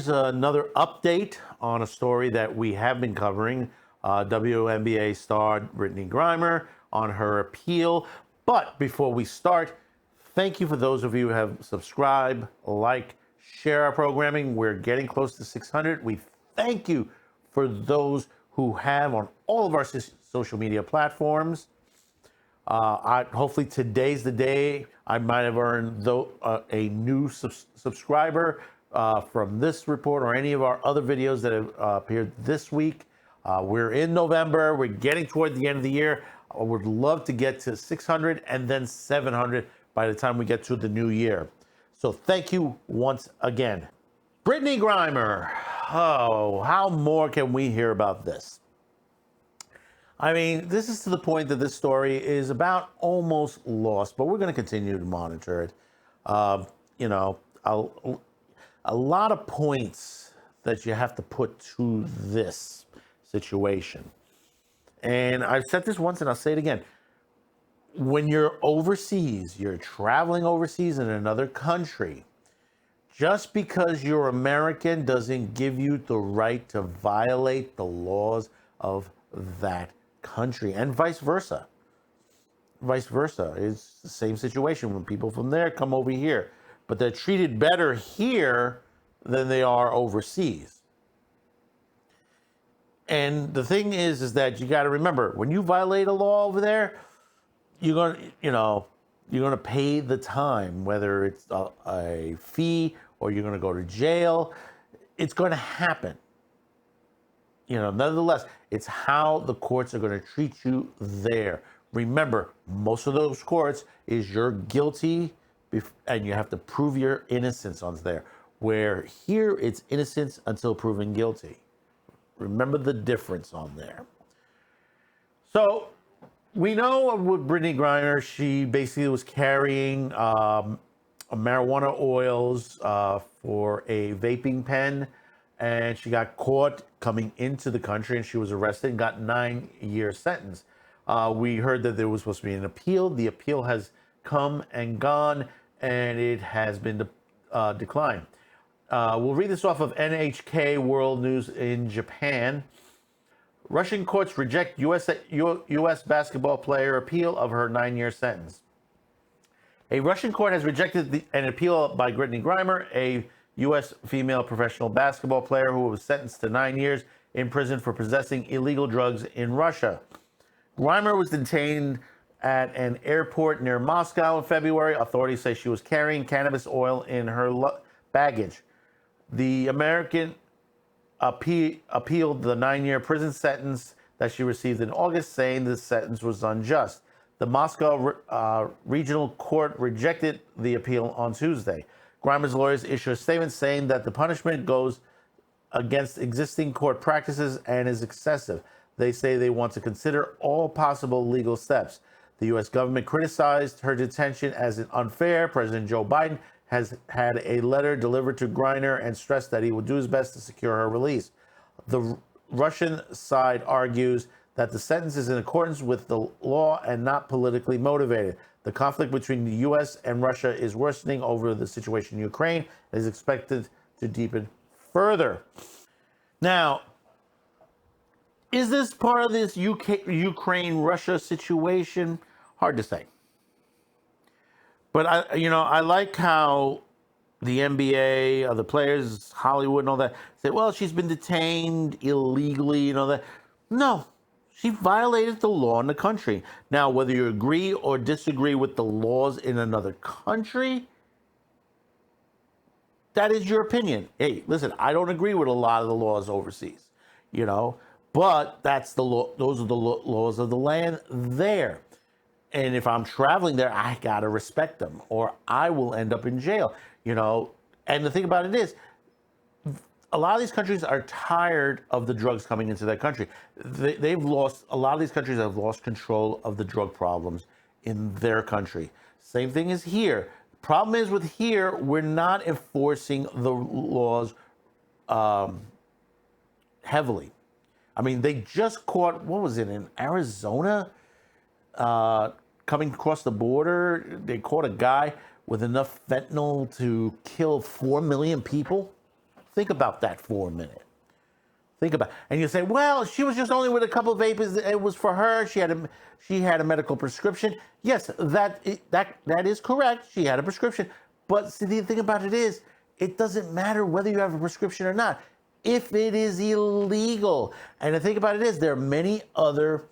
here's another update on a story that we have been covering. WNBA star Brittney Griner on her appeal. But before we start, thank you for those of you who have subscribed, like, share our programming. We're getting close to 600. We thank you for those who have on all of our social media platforms. Hopefully today's the day I might have earned a new subscriber from this report or any of our other videos that have appeared this week. We're in November. We're getting toward the end of the year. I would love to get to 600 and then 700 by the time we get to the new year. So thank you once again. Brittney Griner. Oh, how more can we hear about this? I mean, this is to the point that this story is about almost lost, but we're going to continue to monitor it. You know, a lot of points that you have to put to this situation. And I've said this once and I'll say it again. When you're overseas, you're traveling overseas in another country, just because you're American doesn't give you the right to violate the laws of that country, and vice versa. Vice versa. It's the same situation when people from there come over here, but they're treated better here than they are overseas. And the thing is that you got to remember, when you violate a law over there, you're going to pay the time, whether it's a fee or you're going to go to jail. It's going to happen. Nonetheless, it's how the courts are going to treat you there. Remember, most of those courts is you're guilty and you have to prove your innocence on there. Where here it's innocence until proven guilty. Remember the difference on there. So we know with Brittney Griner, she basically was carrying marijuana oils for a vaping pen, and she got caught coming into the country, and she was arrested and got a 9-year sentence. We heard that there was supposed to be an appeal. The appeal has come and gone, and it has been declined. We'll read this off of NHK World News in Japan. Russian courts reject U.S. basketball player appeal of her 9-year sentence. A Russian court has rejected an appeal by Brittney Griner, a U.S. female professional basketball player who was sentenced to 9 years in prison for possessing illegal drugs in Russia. Griner was detained at an airport near Moscow in February. Authorities say she was carrying cannabis oil in her baggage. The American appealed the 9-year prison sentence that she received in August, saying the sentence was unjust. The Moscow Regional Court rejected the appeal on Tuesday. Griner's lawyers issued a statement saying that the punishment goes against existing court practices and is excessive. They say they want to consider all possible legal steps. The U.S. government criticized her detention as unfair. President Joe Biden has had a letter delivered to Griner and stressed that he will do his best to secure her release. The Russian side argues that the sentence is in accordance with the law and not politically motivated. The conflict between the U.S. and Russia is worsening over the situation in Ukraine and is expected to deepen further. Now, is this part of this Ukraine-Russia situation? Hard to say. But I like how the NBA, the players, Hollywood, and all that say, "Well, she's been detained illegally," and all that. No, she violated the law in the country. Now, whether you agree or disagree with the laws in another country, that is your opinion. Hey, listen, I don't agree with a lot of the laws overseas, but that's the law. Those are the laws of the land there. And if I'm traveling there, I got to respect them or I will end up in jail, And the thing about it is, a lot of these countries are tired of the drugs coming into their country. A lot of these countries have lost control of the drug problems in their country. Same thing is here. Problem is with here, we're not enforcing the laws heavily. I mean, they just caught, what was it, in Arizona? Coming across the border, they caught a guy with enough fentanyl to kill 4 million people. Think about that for a minute. Think about, and you say, well, she was just only with a couple of vapors. It was for her. She had a medical prescription. Yes, that is correct. She had a prescription. But see, the thing about it is, it doesn't matter whether you have a prescription or not. If it is illegal, and the thing about it is, there are many other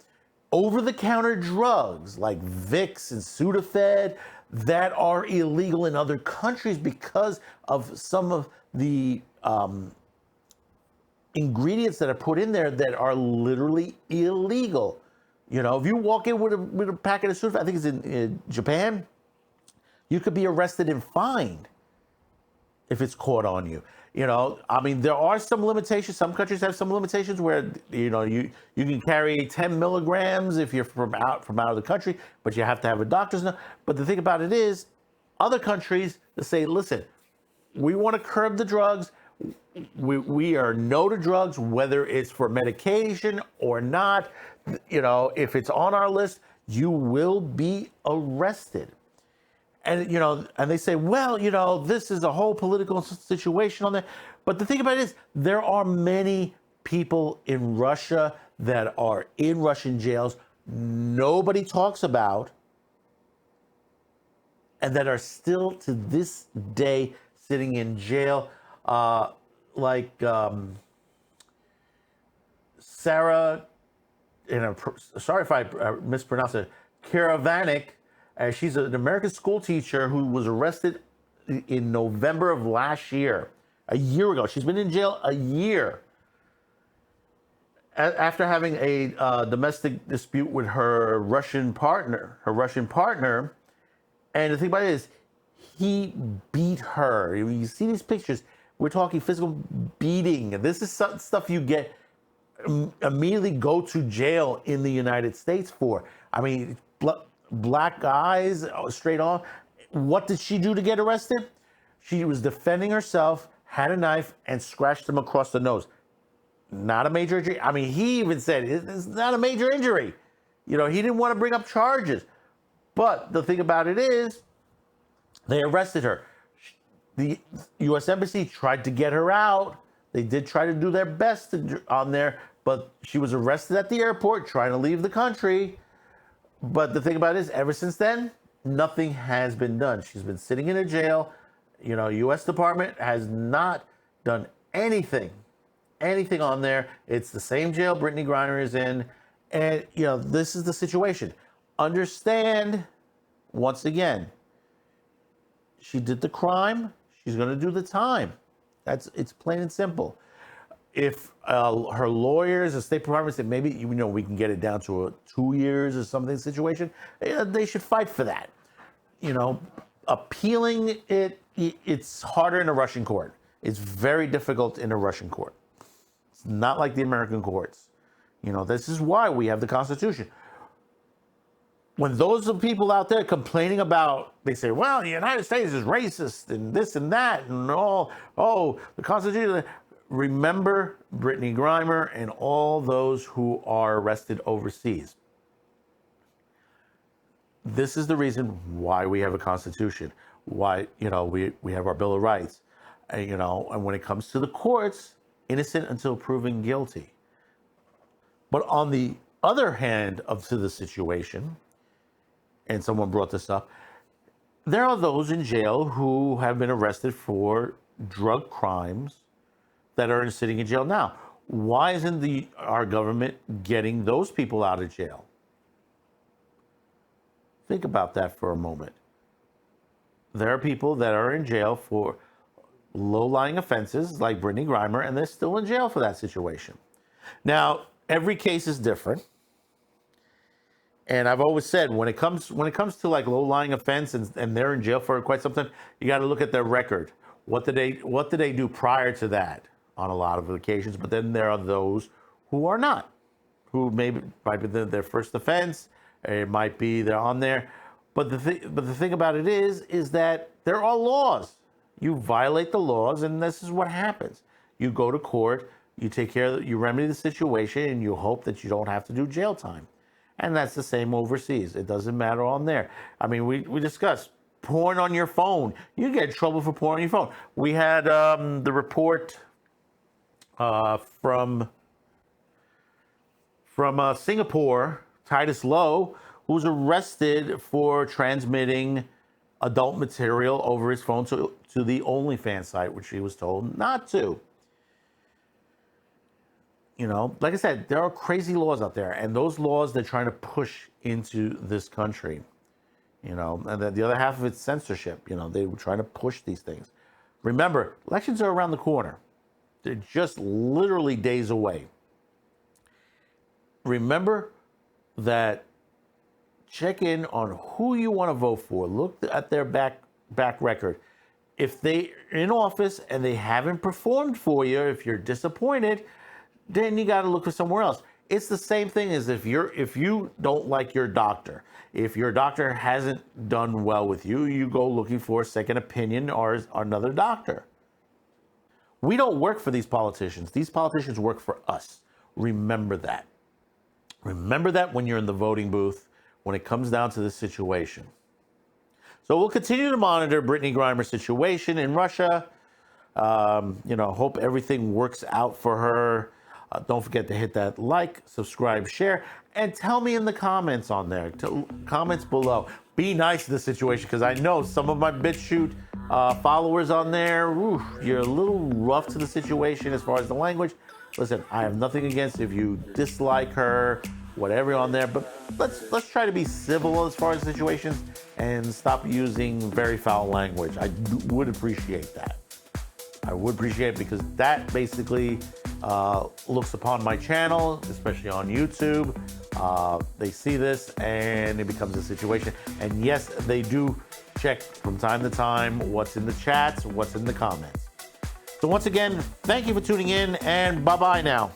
over-the-counter drugs like Vicks and Sudafed that are illegal in other countries because of some of the ingredients that are put in there that are literally illegal. You know, if you walk in with a packet of Sudafed, I think it's in Japan, you could be arrested and fined if it's caught on you. You know, I mean, there are some limitations. Some countries have some limitations where, you know, you can carry 10 milligrams if you're from out of the country, but you have to have a doctor's note. But the thing about it is, other countries that say, listen, we want to curb the drugs. We are no to drugs, whether it's for medication or not. You know, if it's on our list, you will be arrested. And, you know, and they say, well, you know, this is a whole political situation on there. But the thing about it is, there are many people in Russia that are in Russian jails nobody talks about, and that are still to this day sitting in jail. Sarah, sorry if I mispronounce it, Karavanik. She's an American school teacher who was arrested in November of last year, a year ago. She's been in jail a year after having a domestic dispute with her Russian partner. And the thing about it is, he beat her. You see these pictures. We're talking physical beating. This is stuff you get immediately go to jail in the United States for. I mean, black eyes straight on. What did she do to get arrested? She was defending herself, had a knife, and scratched him across the nose. Not a major injury. I mean, he even said it's not a major injury. You know, he didn't want to bring up charges. But the thing about it is, they arrested her. The U.S. Embassy tried to get her out. They did try to do their best on there, but she was arrested at the airport trying to leave the country. But the thing about it is, ever since then, nothing has been done. She's been sitting in a jail. You know, U.S. Department has not done anything on there. It's the same jail Brittney Griner is in. And, you know, this is the situation. Understand, once again, she did the crime. She's going to do the time. It's plain and simple. If her lawyers, the State Department said maybe, you know, we can get it down to a 2 years or something situation, they should fight for that. You know, appealing it's harder in a Russian court. It's very difficult in a Russian court. It's not like the American courts. You know, this is why we have the Constitution. When those are people out there complaining about, they say, well, the United States is racist and this and that and all, the Constitution. Remember Brittney Griner and all those who are arrested overseas. This is the reason why we have a Constitution, why, you know, we have our Bill of Rights, you know, and when it comes to the courts, innocent until proven guilty. But on the other hand to the situation, and someone brought this up, there are those in jail who have been arrested for drug crimes that are sitting in jail now. Why isn't our government getting those people out of jail? Think about that for a moment. There are people that are in jail for low-lying offenses like Brittney Griner, and they're still in jail for that situation. Now, every case is different. And I've always said, when it comes to like low-lying offense and they're in jail for quite some time, you got to look at their record. What did they do prior to that on a lot of occasions? But then there are those who are not, who might be their first offense. It might be they're on there. But the thing about it is that there are laws. You violate the laws, and this is what happens. You go to court, you take care of you remedy the situation, and you hope that you don't have to do jail time. And that's the same overseas. It doesn't matter on there. I mean, we discussed porn on your phone. You get in trouble for porn on your phone. We had the report from Singapore, Titus Lowe, who's arrested for transmitting adult material over his phone to the OnlyFans site, which he was told not to. You know, like I said, there are crazy laws out there, and those laws they're trying to push into this country. You know, and the other half of it's censorship. You know, they were trying to push these things. Remember, elections are around the corner. They're just literally days away. Remember that check in on who you want to vote for. Look at their back record. If they're in office and they haven't performed for you, if you're disappointed, then you got to look for somewhere else. It's the same thing as if you don't like your doctor. If your doctor hasn't done well with you, you go looking for a second opinion or another doctor. We don't work for these politicians. These politicians work for us. Remember that. Remember that when you're in the voting booth, when it comes down to this situation. So we'll continue to monitor Brittney Griner's situation in Russia. You know, hope everything works out for her. Don't forget to hit that like, subscribe, share, and tell me in the comments on there, comments below. Be nice to the situation, because I know some of my BitChute followers on there, you're a little rough to the situation as far as the language. Listen, I have nothing against if you dislike her, whatever on there, but let's try to be civil as far as situations and stop using very foul language. I would appreciate that. I would appreciate it, because that basically looks upon my channel, especially on YouTube. They see this and it becomes a situation. And yes, they do check from time to time what's in the chats, what's in the comments. So once again, thank you for tuning in, and bye-bye now.